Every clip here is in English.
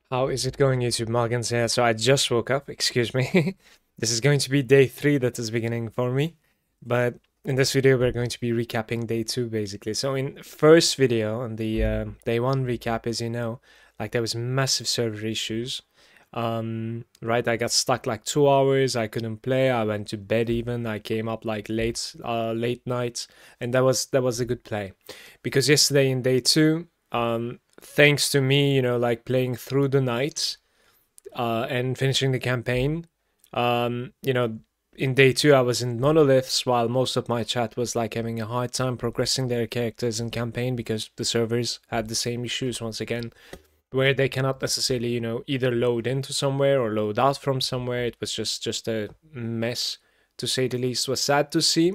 How is it going, YouTube? Malagant here. So I just woke up, excuse me. This is going to be day 3 that is beginning for me. But in this video, we're going to be recapping day 2, basically. So in first video, on the day 1 recap, as you know, like there was massive server issues. Right, I got stuck like 2 hours. I couldn't play. I went to bed even. I came up like late nights, and that was a good play. Because yesterday in day 2, thanks to me, like playing through the night and finishing the campaign. Um, you know, in day 2, I was in monoliths while most of my chat was like having a hard time progressing their characters in campaign because the servers had the same issues once again, where they cannot necessarily, either load into somewhere or load out from somewhere. It was just a mess, to say the least. It was sad to see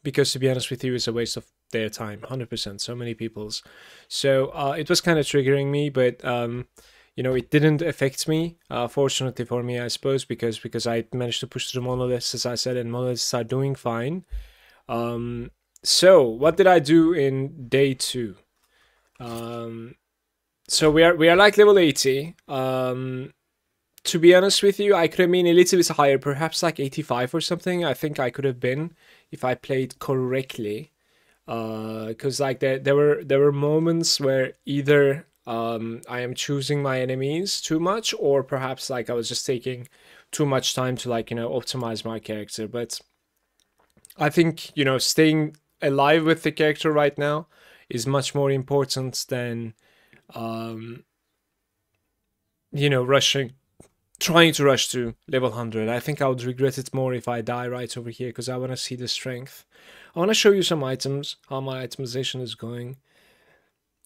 because, to be honest with you, it's a waste of their time, 100%, so many people's. So it was kind of triggering me, but it didn't affect me, fortunately for me, I suppose, because I managed to push through monoliths, as I said, and monoliths are doing fine. So what did I do in day 2? So we are like level 80. To be honest with you, I could have been a little bit higher, perhaps like 85 or something. I think I could have been if I played correctly. Because like there were moments where either I am choosing my enemies too much, or perhaps like I was just taking too much time to like optimize my character. But I think staying alive with the character right now is much more important than um, rushing, trying to rush to level 100. I think I would regret it more if I die right over here because I want to see the strength. I want to show you some items, how my itemization is going.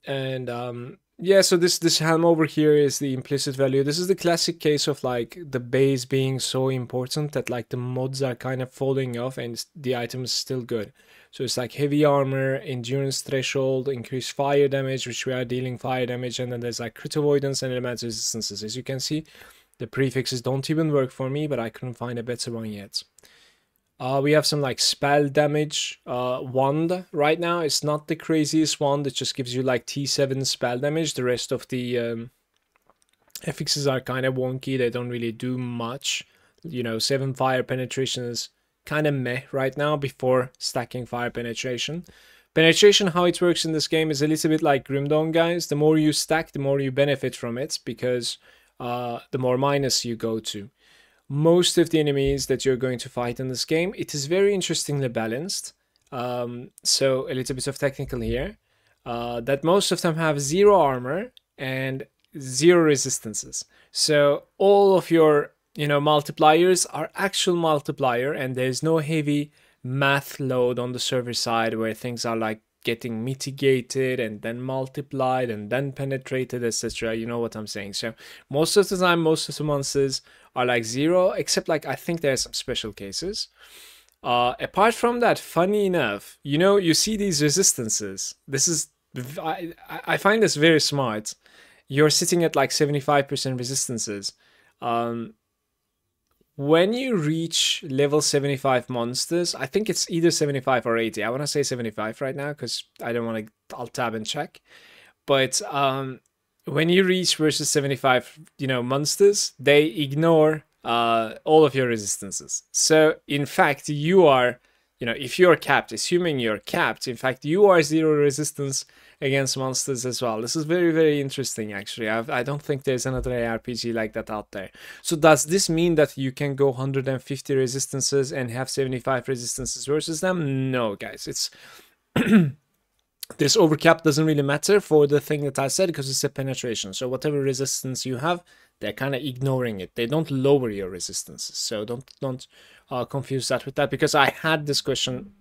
And yeah, so this helm over here is the implicit value. This is the classic case of like the base being so important that like the mods are kind of falling off and the item is still good. So it's like heavy armor, endurance threshold, increased fire damage, which we are dealing fire damage, and then there's like crit avoidance and elemental resistances. As you can see, the prefixes don't even work for me, but I couldn't find a better one yet. We have some like spell damage wand right now. It's not the craziest wand. It just gives you like T7 spell damage. The rest of the affixes are kind of wonky. They don't really do much. 7 fire penetration is kind of meh right now before stacking fire penetration. Penetration, how it works in this game is a little bit like Grim Dawn, guys. The more you stack, the more you benefit from it because the more minus you go to. Most of the enemies that you're going to fight in this game, it is very interestingly balanced. So a little bit of technical here. That most of them have 0 armor and 0 resistances. So all of your multipliers are actual multiplier, and there's no heavy math load on the server side where things are like getting mitigated and then multiplied and then penetrated, etc. You know what I'm saying? So most of the time, most of the monsters are like 0, except like I think there are some special cases. Apart from that, funny enough, you see these resistances. This is I find this very smart. You're sitting at like 75% resistances. When you reach level 75 monsters, I think it's either 75 or 80. I want to say 75 right now because I don't want to. I'll tab and check. But when you reach versus 75, monsters, they ignore all of your resistances. So in fact, you are, if you're capped, assuming you're capped, in fact, you are 0 resistance against monsters as well. This is very, very interesting, actually. I don't think there's another ARPG like that out there. So does this mean that you can go 150 resistances and have 75 resistances versus them? No, guys. It's this overcap doesn't really matter for the thing that I said because it's a penetration. So whatever resistance you have, they're kind of ignoring it. They don't lower your resistances. So don't confuse that with that, because I had this question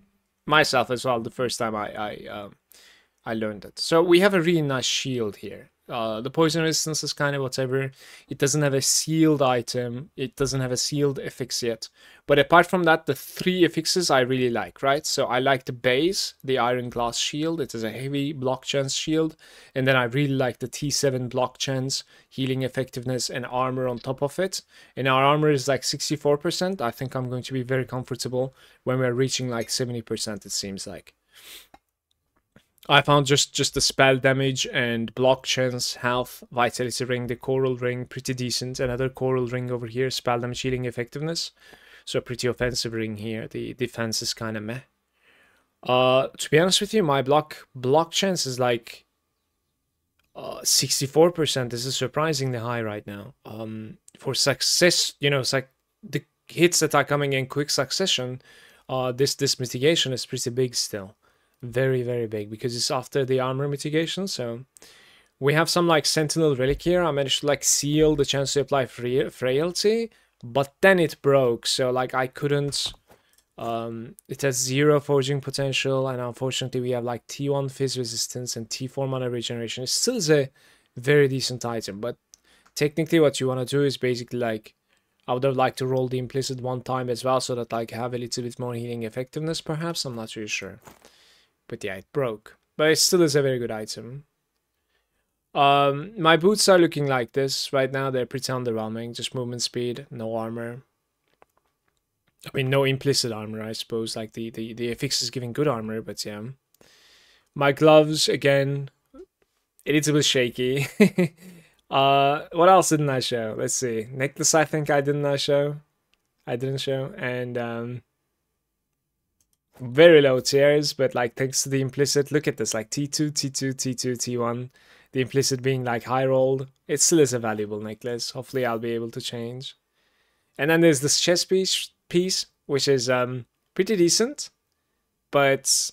myself as well the first time I learned it. So we have a really nice shield here. The poison resistance is kind of whatever. It doesn't have a sealed item. It doesn't have a sealed affix yet. But apart from that, the 3 affixes I really like, right? So I like the base, the iron glass shield. It is a heavy block chance shield. And then I really like the T7 block chance, healing effectiveness, and armor on top of it. And our armor is like 64%. I think I'm going to be very comfortable when we're reaching like 70%, it seems like. I found just the spell damage and block chance, health, vitality ring, the coral ring pretty decent. Another coral ring over here, spell damage, healing, effectiveness. So pretty offensive ring here. The defense is kind of meh. To be honest with you, my block chance is like 64%. This is surprisingly high right now. For success, you know, it's like the hits that are coming in quick succession. This mitigation is pretty big still. Very, very big, because it's after the armor mitigation. So we have some like sentinel relic here. I managed to like seal the chance to apply frailty, but then it broke. So like I couldn't. It has 0 forging potential, and unfortunately we have like T1 fizz resistance and T4 mana regeneration. It still is a very decent item, but technically what you want to do is basically like, I would have liked to roll the implicit one time as well, so that like have a little bit more healing effectiveness perhaps. I'm not really sure. But yeah, it broke. But it still is a very good item. My boots are looking like this right now. They're pretty underwhelming. Just movement speed, no armor. I mean, no implicit armor, I suppose. Like the FX is giving good armor, but yeah. My gloves, again, a little bit shaky. What else didn't I show? Let's see. Necklace, I think I didn't show. I didn't show. And very low tiers, but like thanks to the implicit, look at this, like T2, T2, T2, T1, the implicit being like high rolled. It still is a valuable necklace. Hopefully I'll be able to change. And then there's this chest piece, which is pretty decent, but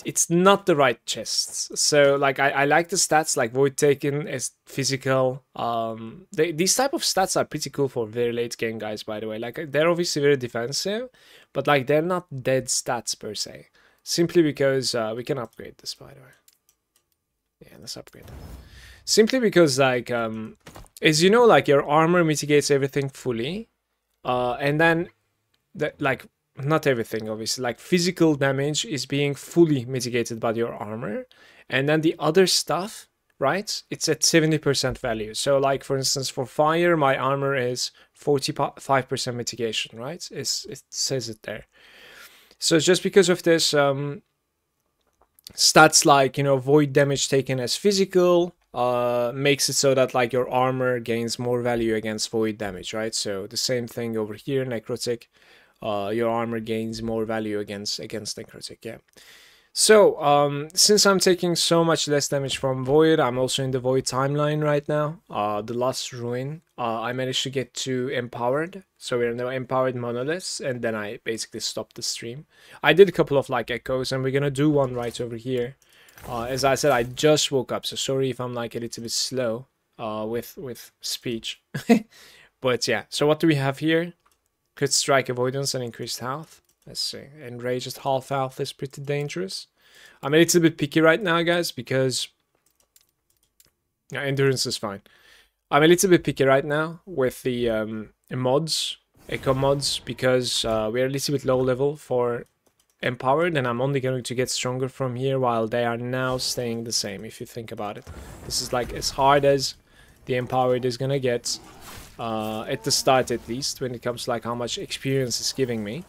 it's not the right chests. So like I like the stats, like Void Taken is physical. These type of stats are pretty cool for very late game guys, by the way. Like they're obviously very defensive, but like they're not dead stats per se. Simply because we can upgrade this, by the way. Yeah, let's upgrade that. Simply because like as you know, like your armor mitigates everything fully. And then like not everything, obviously, like physical damage is being fully mitigated by your armor, and then the other stuff, right, it's at 70% value. So like for instance, for fire my armor is 45% mitigation, right? It says it there. So just because of this, stats like, you know, void damage taken as physical makes it so that like your armor gains more value against void damage, right? So the same thing over here, necrotic, your armor gains more value against necrotic. Yeah. So since I'm taking so much less damage from void, I'm also in the void timeline right now. The last ruin, I managed to get to empowered, so we're now empowered monoliths, and then I basically stopped the stream. I did a couple of like echoes, and we're gonna do one right over here. As I said, I just woke up, so sorry if I'm like a little bit slow with speech. But yeah, so what do we have here? Crit strike, avoidance, and increased health. Let's see. Enrage at half health is pretty dangerous. I'm a little bit picky right now, guys, because endurance is fine. I'm a little bit picky right now with the mods, echo mods, because we're a little bit low level for empowered, and I'm only going to get stronger from here, while they are now staying the same, if you think about it. This is like as hard as the empowered is gonna get, at the start at least, when it comes to like how much experience it's giving me.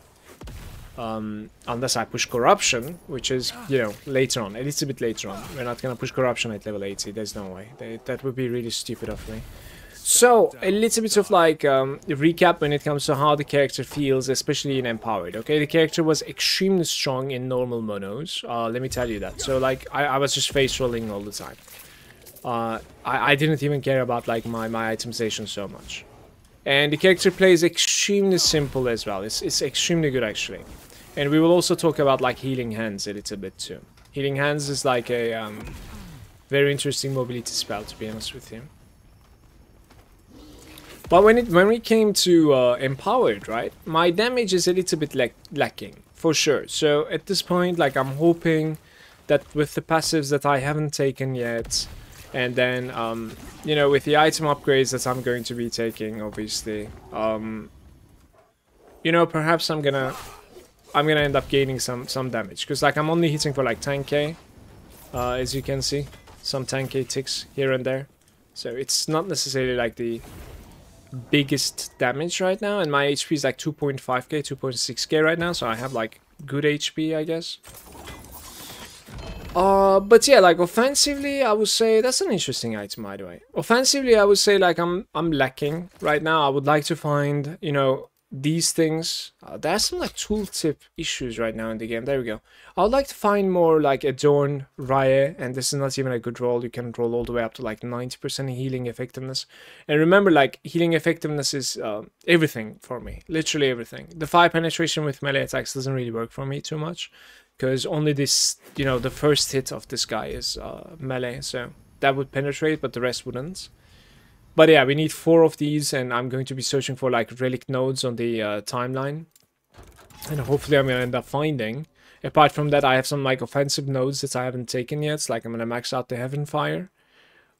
Unless I push corruption, which is, you know, later on, a little bit later on. We're not gonna push corruption at level 80, there's no way. That would be really stupid of me. So, a little bit of like recap when it comes to how the character feels, especially in Empowered. Okay, the character was extremely strong in normal monos, let me tell you that. So like, I was just face rolling all the time. I didn't even care about like my itemization so much. And the character plays extremely simple as well. It's extremely good actually. And we will also talk about like Healing Hands a little bit too. Healing Hands is like a very interesting mobility spell, to be honest with you. But when we came to Empowered, right, my damage is a little bit lacking, for sure. So at this point, like, I'm hoping that with the passives that I haven't taken yet, and then, you know, with the item upgrades that I'm going to be taking, obviously, you know, perhaps I'm gonna end up gaining some damage. Because, like, I'm only hitting for, like, 10k, as you can see. Some 10k ticks here and there. So it's not necessarily, like, the biggest damage right now, and my HP is like 2.5k, 2.6k right now, so I have like good HP, I guess. But yeah, like offensively, I would say that's an interesting item, by the way. Offensively, I would say like I'm lacking right now. I would like to find, you know, these things. There's some like tooltip issues right now in the game. There we go. I would like to find more like Adorn, Rye, and this is not even a good roll. You can roll all the way up to like 90% healing effectiveness. And remember, like healing effectiveness is everything for me, literally everything. The 5 penetration with melee attacks doesn't really work for me too much, because only this, you know, the first hit of this guy is melee, so that would penetrate, but the rest wouldn't. But yeah, we need 4 of these, and I'm going to be searching for like relic nodes on the timeline, and hopefully I'm gonna end up finding. Apart from that, I have some like offensive nodes that I haven't taken yet. It's like I'm gonna max out the Heaven Fire,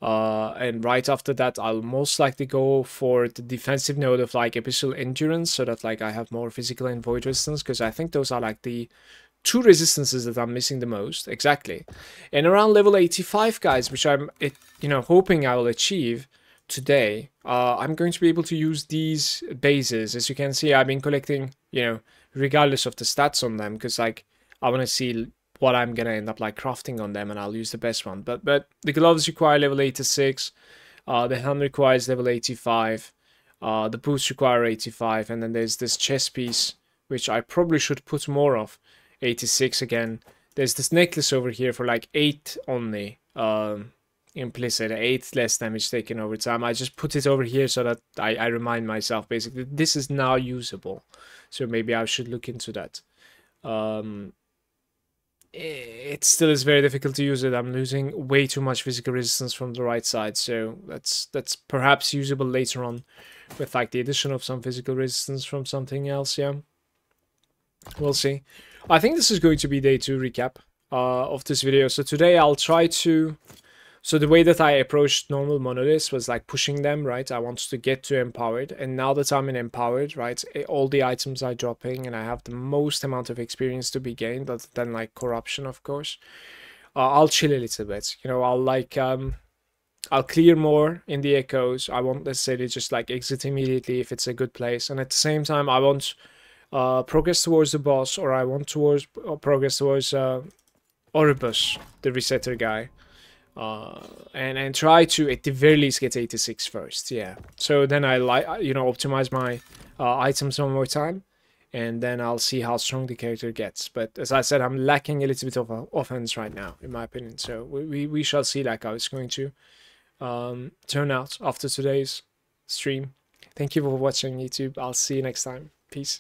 and right after that I'll most likely go for the defensive node of like Abyssal Endurance, so that like I have more physical and void resistance, because I think those are like the 2 resistances that I'm missing the most, exactly. And around level 85, guys, which I'm, you know, hoping I will achieve today, I'm going to be able to use these bases. As you can see, I've been collecting, you know, regardless of the stats on them, because like I want to see what I'm gonna end up like crafting on them, and I'll use the best one. But the gloves require level 86, the helm requires level 85, the boots require 85, and then there's this chest piece which I probably should put more of. 86 again. There's this necklace over here for like 8 only, implicit, 8 less damage taken over time. I just put it over here so that I remind myself basically this is now usable, so maybe I should look into that. It still is very difficult to use it. I'm losing way too much physical resistance from the right side, so that's perhaps usable later on with like the addition of some physical resistance from something else. Yeah, we'll see. I think this is going to be day 2 recap of this video. So today I'll try to... So the way that I approached normal monoliths was like pushing them, right? I wanted to get to empowered. And now that I'm in empowered, right, all the items are dropping and I have the most amount of experience to be gained, other than like corruption, of course. I'll chill a little bit. You know, I'll like... I'll clear more in the echoes. I won't necessarily just like exit immediately if it's a good place. And at the same time, I won't... progress towards the boss, or I want towards progress towards Orbus, the resetter guy, and try to at the very least get 86 first. Yeah, so then I like, you know, optimize my items one more time, and then I'll see how strong the character gets. But as I said, I'm lacking a little bit of offense right now, in my opinion. So we shall see like how it's going to turn out after today's stream. Thank you for watching, YouTube. I'll see you next time. Peace.